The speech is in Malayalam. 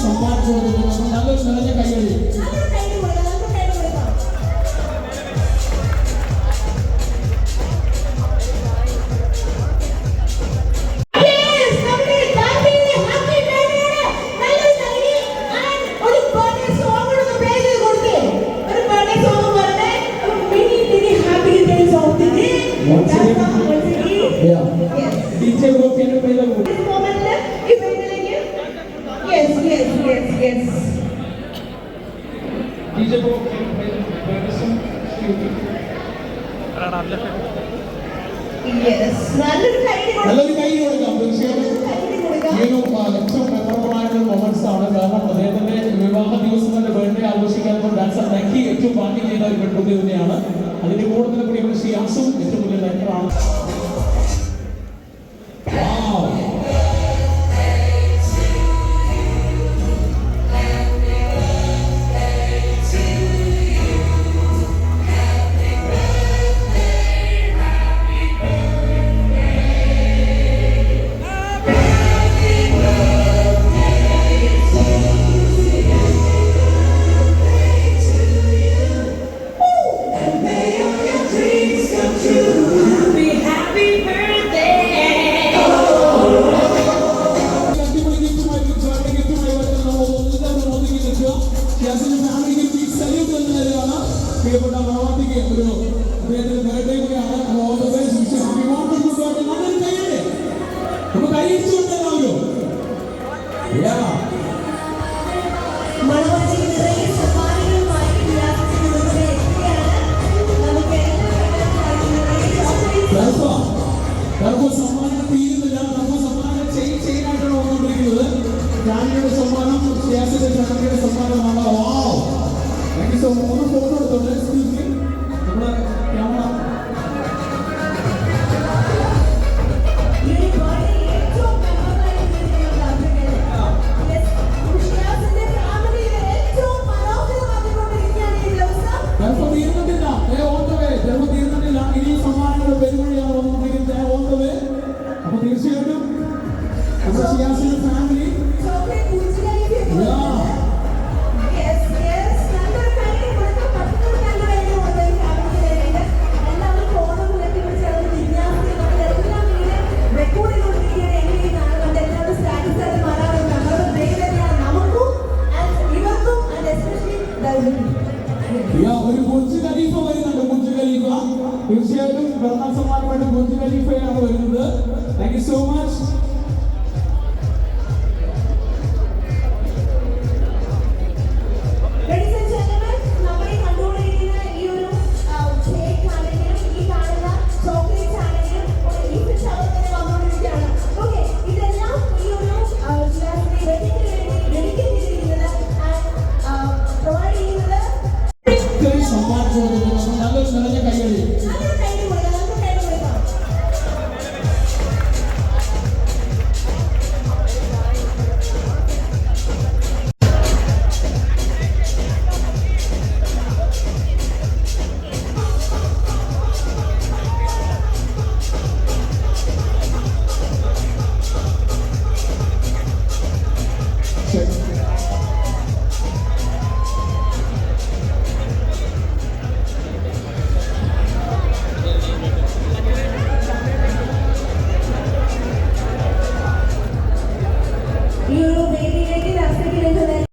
സമ്മാനിച്ചു കൊടുക്കുന്നു. നല്ലൊരു നിറഞ്ഞ കൈയടി. DJ Bob can play the wood. This moment, if I tell you, yes. DJ Bob can play the song. Yes. നല്ലൊരു കൈ കൊടുക്കാം. തീർച്ചയായും ഏറ്റവും മെമ്മറബിൾ ആയിട്ടുള്ള മൊമെന്റ്സ് ആണ്. കാരണം അദ്ദേഹത്തിന്റെ വിവാഹ ദിവസങ്ങളുടെ ബർത്ത്ഡേ ആഘോഷിക്കാൻ ഡാൻസ് ഉണ്ടാക്കി ഏറ്റവും ഭാഗ്യം ചെയ്ത ഒരു പെൺകുട്ടി തന്നെയാണ്. അതിന്റെ കൂടെ തന്നെ പ്രിയപ്പെട്ട ഷിയാസും ഏറ്റവും വലിയ ഡയറക്ടറാണ്. പ്രിയപ്പെട്ട മണവാട്ടിക്ക് ഒരു അദ്ദേഹത്തിന്റെ ബർത്ത്ഡേ കൂടിയാണ്. നമുക്ക് കൈയടിച്ചുകൊണ്ടല്ലോ. സമ്മാനം തീരുന്നില്ല. നമുക്ക് സമ്മാനം ചെയ്യാനായിട്ടാണ് വന്നുകൊണ്ടിരിക്കുന്നത്. ജാനിയുടെ സമ്മാനം, ഷിയാസിന്റെ ഫാമിലിയുടെ സമ്മാനമാണ്. Thank you so much. ഒന്ന് ഫോട്ടോ എടുത്തോട്ടെ. നമ്മുടെ ക്യാമറ തീർന്നിട്ടില്ല. ഇനി സമ്മാനങ്ങൾ പെരുമഴിയാണ് വന്നുകൊണ്ടിരിക്കുന്നത്. അപ്പൊ തീർച്ചയായിട്ടും നമ്മുടെ ഷിയാസിന്റെ ഫാമിലി ഒരു കൊച്ചു ഖലീഫ വരുന്നുണ്ട്. കൊച്ചു ഖലീഫ തീർച്ചയായിട്ടും പിറന്നാൾ സമ്മാനമായിട്ട് കൊച്ചു ഖലീഫയാണ് വരുന്നത്. Thank you so much. സമ്മാനിച്ചു കൊടുക്കുന്നു. നല്ലൊരു നിറഞ്ഞ കൈയടി. Check.